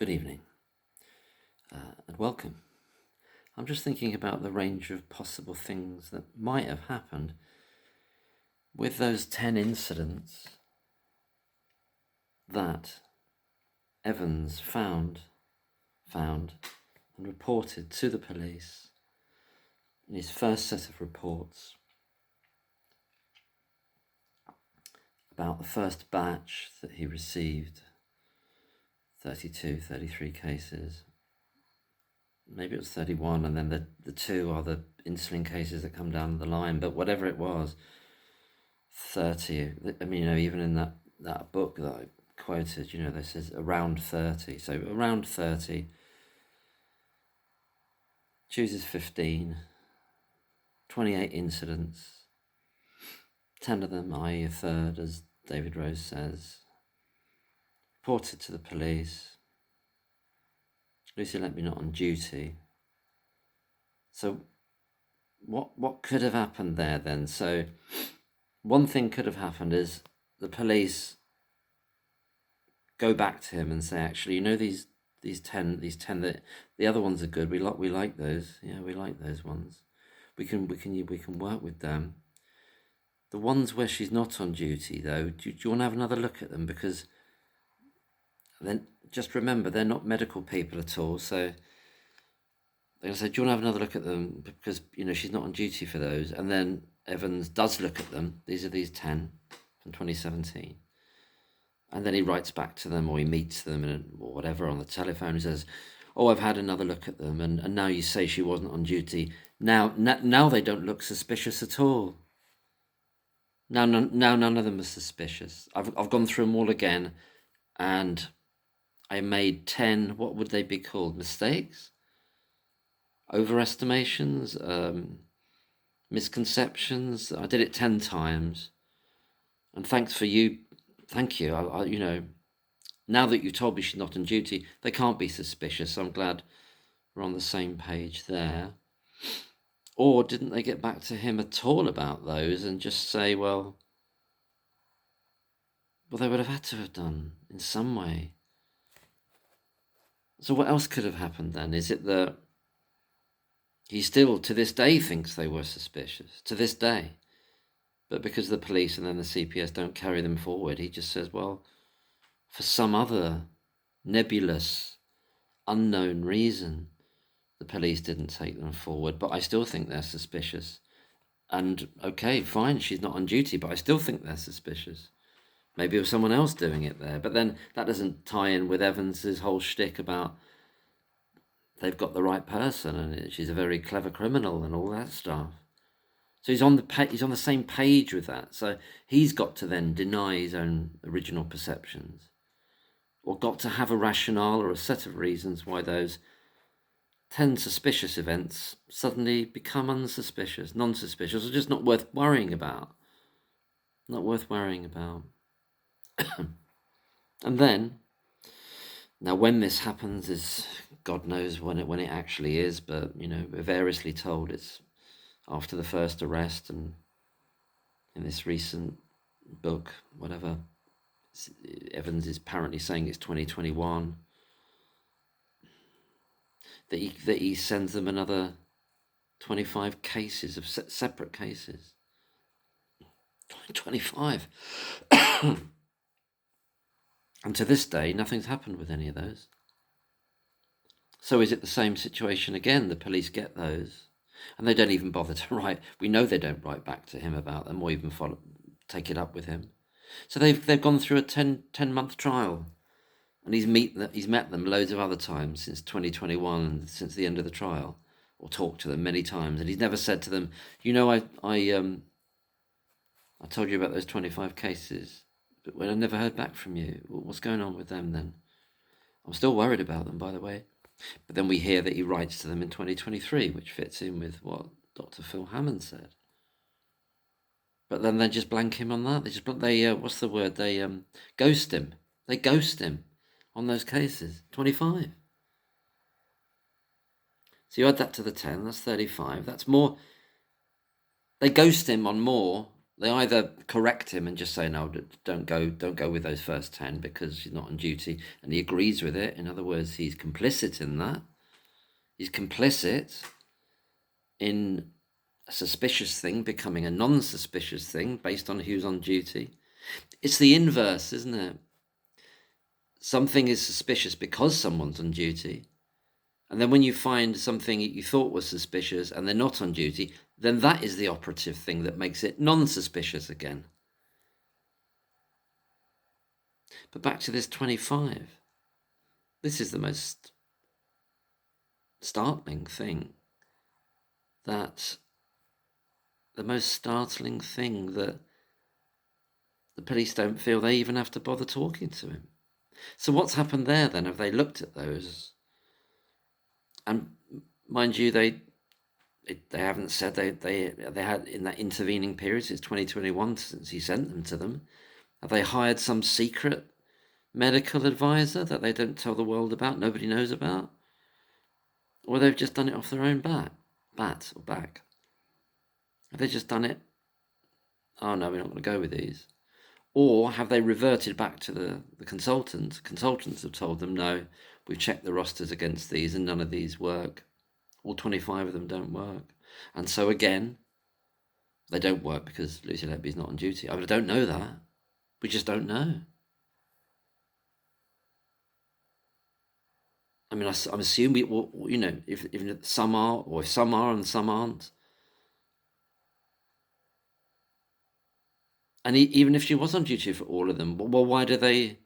Good evening and welcome. I'm just thinking about the range of possible things that might have happened with those 10 incidents that Evans found and reported to the police in his first set of reports about the first batch that he received, 33 cases. Maybe it was 31, and then the two are the insulin cases that come down the line, but whatever it was, 30. I mean, even in that book that I quoted, this is around 30. So around 30, chooses 15, 28 incidents, 10 of them, i.e. a third, as David Rose says, reported to the police. Lucy Letby not on duty. So what could have happened there then? So one thing could have happened is the police go back to him and say, actually, these 10 that the other ones are good. We like those. Yeah, we like those ones. We can work with them. The ones where she's not on duty, though, do you want to have another look at them? Because then just remember, they're not medical people at all. So they're going to say, do you want to have another look at them? Because, she's not on duty for those. And then Evans does look at them. These are these 10 from 2017. And then he writes back to them, or he meets them or whatever on the telephone and says, oh, I've had another look at them. And now you say she wasn't on duty. Now they don't look suspicious at all. Now none of them are suspicious. I've gone through them all again, and I made 10, what would they be called? Mistakes? Overestimations? Misconceptions? I did it 10 times. And thank you. I now that you told me she's not on duty, they can't be suspicious. So I'm glad we're on the same page there. Or didn't they get back to him at all about those and just say, well, they would have had to have done in some way. So what else could have happened then? Is it that he still, to this day, thinks they were suspicious? To this day. But because the police and then the CPS don't carry them forward, he just says, well, for some other nebulous, unknown reason, the police didn't take them forward, but I still think they're suspicious. And okay, fine, she's not on duty, but I still think they're suspicious. Maybe it was someone else doing it there. But then that doesn't tie in with Evans's whole shtick about they've got the right person and she's a very clever criminal and all that stuff. So he's on the same page with that. So he's got to then deny his own original perceptions, or got to have a rationale or a set of reasons why those 10 suspicious events suddenly become unsuspicious, non-suspicious, or just not worth worrying about. Not worth worrying about. And then, now when this happens is, God knows when it actually is, but, we're variously told it's after the first arrest, and in this recent book, whatever, Evans is apparently saying it's 2021, that he sends them another 25 cases of separate cases. 25. And to this day, nothing's happened with any of those. So is it the same situation again? The police get those, and they don't even bother to write. We know they don't write back to him about them, or even take it up with him. So they've gone through a 10-month trial, and he's met them loads of other times since 2021, since the end of the trial, or talked to them many times, and he's never said to them, I told you about those 25 cases, but when I never heard back from you, what's going on with them then? I'm still worried about them, by the way. But then we hear that he writes to them in 2023, which fits in with what Dr. Phil Hammond said. But then they just blank him on that. They what's the word? They ghost him. They ghost him on those cases. 25. So you add that to the 10, that's 35. That's more. They ghost him on more They either correct him and just say, no, don't go with those first 10 because he's not on duty, and he agrees with it. In other words, he's complicit in that. He's complicit in a suspicious thing becoming a non-suspicious thing based on who's on duty. It's the inverse, isn't it? Something is suspicious because someone's on duty. And then when you find something you thought was suspicious and they're not on duty, then that is the operative thing that makes it non-suspicious again. But back to this 25. This is the most startling thing. The most startling thing that the police don't feel they even have to bother talking to him. So what's happened there then? Have they looked at those? And mind you, they haven't said they had in that intervening period since 2021 since he sent them to them. Have they hired some secret medical advisor that they don't tell the world about, nobody knows about? Or they've just done it off their own back? Have they just done it? Oh no, we're not going to go with these. Or have they reverted back to the consultants? Consultants have told them, no, we've checked the rosters against these and none of these work. All 25 of them don't work. And so again, they don't work because Lucy Letby is not on duty. I don't know that. We just don't know. I mean, I'm assuming, if some are, or if some are and some aren't. And even if she was on duty for all of them, well, why do they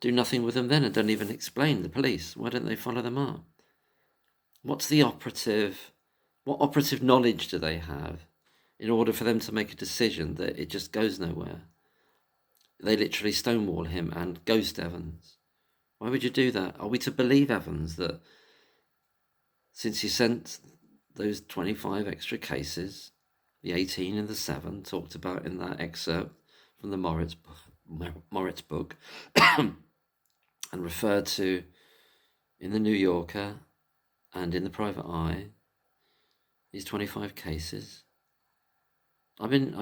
do nothing with them then and don't even explain, the police? Why don't they follow them up? What operative knowledge do they have in order for them to make a decision that it just goes nowhere? They literally stonewall him and ghost Evans. Why would you do that? Are we to believe Evans that since he sent those 25 extra cases, the 18 and the 7 talked about in that excerpt from the Moritz book and referred to in the New Yorker and in the Private Eye, these 25 cases? I've been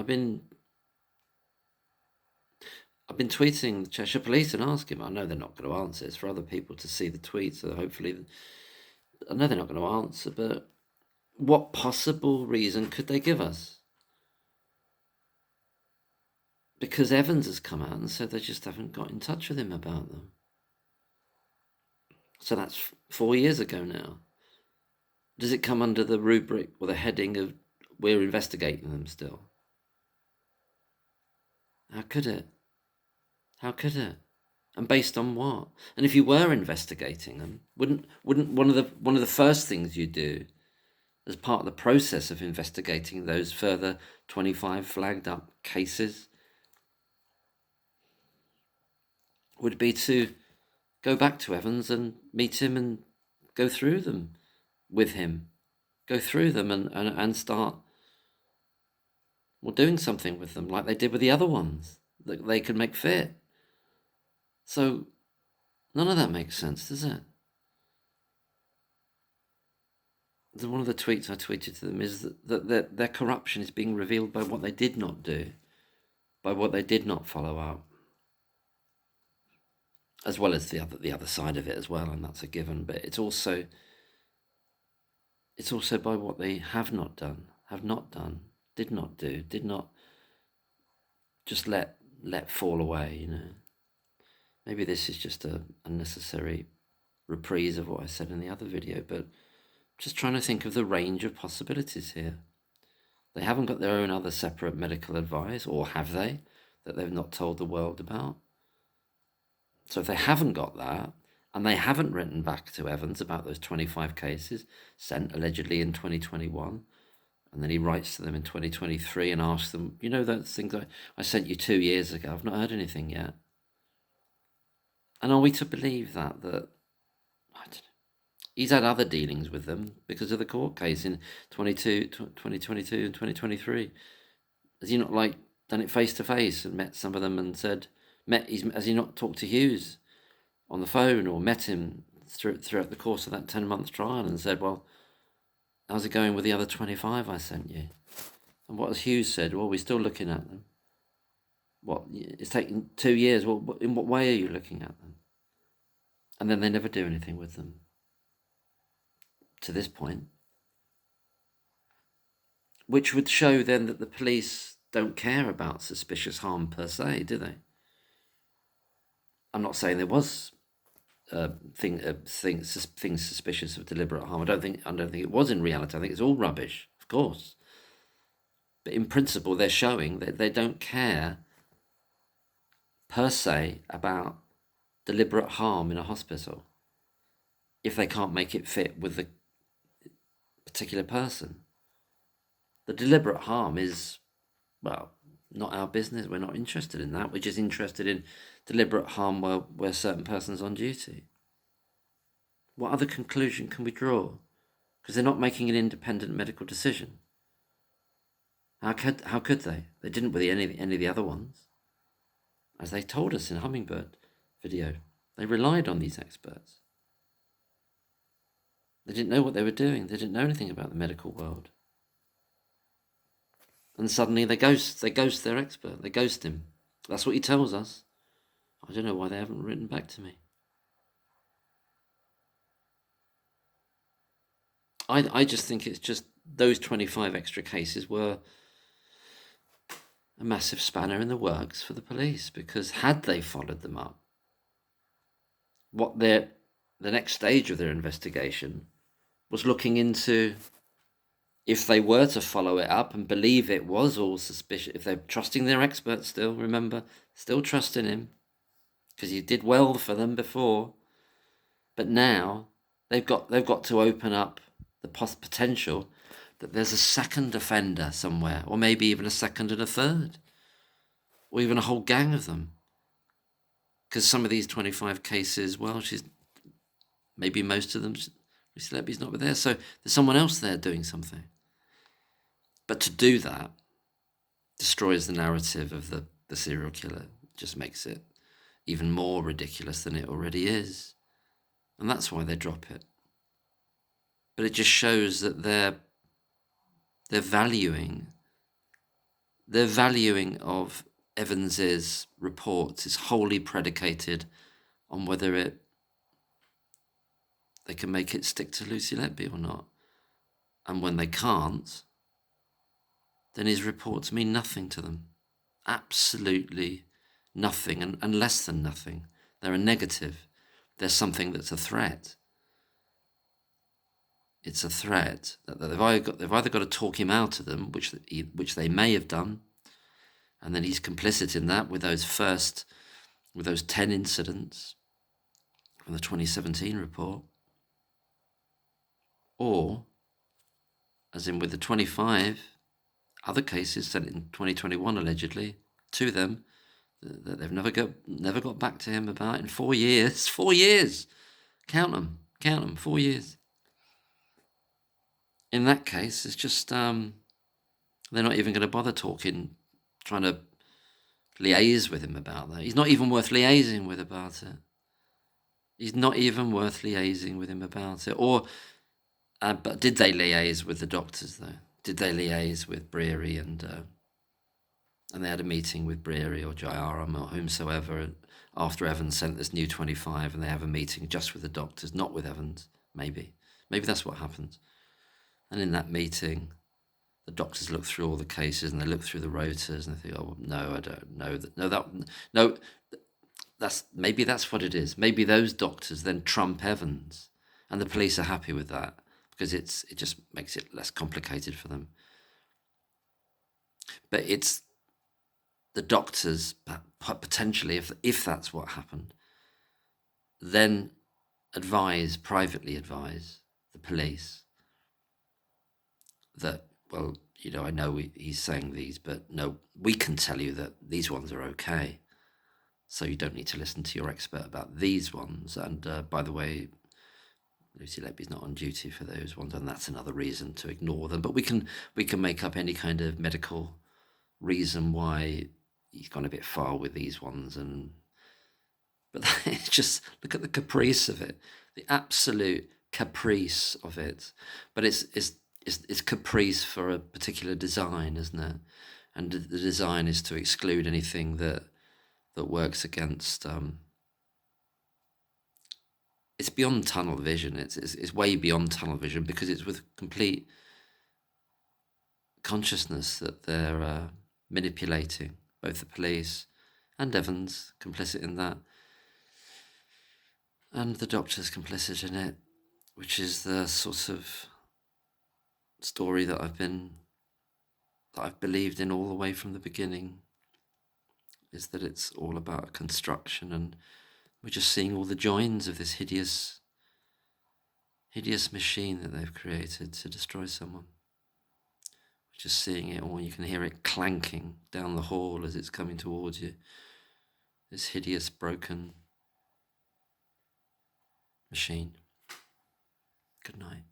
tweeting the Cheshire Police and asking them. I know they're not going to answer. It's for other people to see the tweets, so hopefully, I know they're not going to answer, but what possible reason could they give us? Because Evans has come out and said they just haven't got in touch with him about them. So that's 4 years ago now. Does it come under the rubric or the heading of we're investigating them still? How could it? How could it? And based on what? And if you were investigating them, wouldn't one of the first things you do as part of the process of investigating those further 25 flagged up cases would be to go back to Evans and meet him and go through them with him, go through them and start doing something with them like they did with the other ones that they could make fit. So none of that makes sense, does it? One of the tweets I tweeted to them is that their corruption is being revealed by what they did not do, by what they did not follow up, as well as the other side of it as well, and that's a given. But it's also by what they have not done, did not do, did not just let fall away. Maybe this is just a unnecessary reprise of what I said in the other video, but just trying to think of the range of possibilities here. They haven't got their own other separate medical advice, or have they, that they've not told the world about? So if they haven't got that, and they haven't written back to Evans about those 25 cases sent allegedly in 2021, and then he writes to them in 2023 and asks them, those things I sent you 2 years ago, I've not heard anything yet. And are we to believe that I don't know, he's had other dealings with them because of the court case in 2022 and 2023? Has he not done it face to face and met some of them and said, has he not talked to Hughes on the phone or met him throughout the course of that 10-month trial and said, well, how's it going with the other 25 I sent you? And what has Hughes said? Well, we're still looking at them. What, it's taken 2 years. Well, in what way are you looking at them? And then they never do anything with them to this point, which would show then that the police don't care about suspicious harm per se, do they? I'm not saying there was things suspicious of deliberate harm. I don't think it was in reality. I think it's all rubbish, of course. But in principle, they're showing that they don't care per se about deliberate harm in a hospital if they can't make it fit with the particular person. The deliberate harm is, well, not our business. We're not interested in that. We're just interested in deliberate harm where a certain person's on duty. What other conclusion can we draw? Because they're not making an independent medical decision. How could they? They didn't with any of the other ones. As they told us in Hummingbird video, they relied on these experts. They didn't know what they were doing. They didn't know anything about the medical world. And suddenly they ghost their expert. They ghost him. That's what he tells us. I don't know why they haven't written back to me. I just think it's just those 25 extra cases were a massive spanner in the works for the police, because had they followed them up, what the next stage of their investigation was looking into, if they were to follow it up and believe it was all suspicious, if they're trusting their expert still, remember, still trusting him, because he did well for them before, but now they've got to open up the potential that there's a second offender somewhere, or maybe even a second and a third, or even a whole gang of them. Because some of these 25 cases, well, maybe most of them, Lucy Letby's not there, so there's someone else there doing something. But to do that destroys the narrative of the serial killer, just makes it even more ridiculous than it already is. And that's why they drop it. But it just shows that they're valuing of Evans's reports is wholly predicated on whether they can make it stick to Lucy Letby or not. And when they can't, then his reports mean nothing to them. Absolutely nothing, and less than nothing. They're a negative. They're something that's a threat. It's a threat that they've either got to talk him out of them, which they may have done, and then he's complicit in that with those 10 incidents from the 2017 report, or, as in with the 25 other cases sent in 2021 allegedly to them that they've never got back to him about in 4 years. 4 years, count them, 4 years. In that case, it's just they're not even going to bother trying to liaise with him about that. He's not even worth liaising with about it. He's not even worth liaising with him about it. Or, but did they liaise with the doctors though? Did they liaise with Breary and they had a meeting with Breary or Jayaram or whomsoever after Evans sent this new 25, and they have a meeting just with the doctors, not with Evans? Maybe that's what happened. And in that meeting, the doctors look through all the cases and they look through the rotors and they think, oh no, I don't know maybe that's what it is. Maybe those doctors then trump Evans, and the police are happy with that because it just makes it less complicated for them. But it's the doctors potentially, if that's what happened, then privately advise the police that, well, I know he's saying these, but no, we can tell you that these ones are okay. So you don't need to listen to your expert about these ones. And by the way, Lucy Letby's not on duty for those ones, and that's another reason to ignore them. But we can make up any kind of medical reason why he's gone a bit far with these ones. But it's just, look at the caprice of it, the absolute caprice of it. But it's it's caprice for a particular design, isn't it? And the design is to exclude anything that works against. It's beyond tunnel vision. It's way beyond tunnel vision, because it's with complete consciousness that they're manipulating both the police and Evans, complicit in that, and the doctor's complicit in it, which is the sort of story that I've believed in all the way from the beginning, is that it's all about construction, and we're just seeing all the joins of this hideous machine that they've created to destroy someone. We're just seeing it all. You can hear it clanking down the hall as it's coming towards you. This hideous, broken machine. Good night.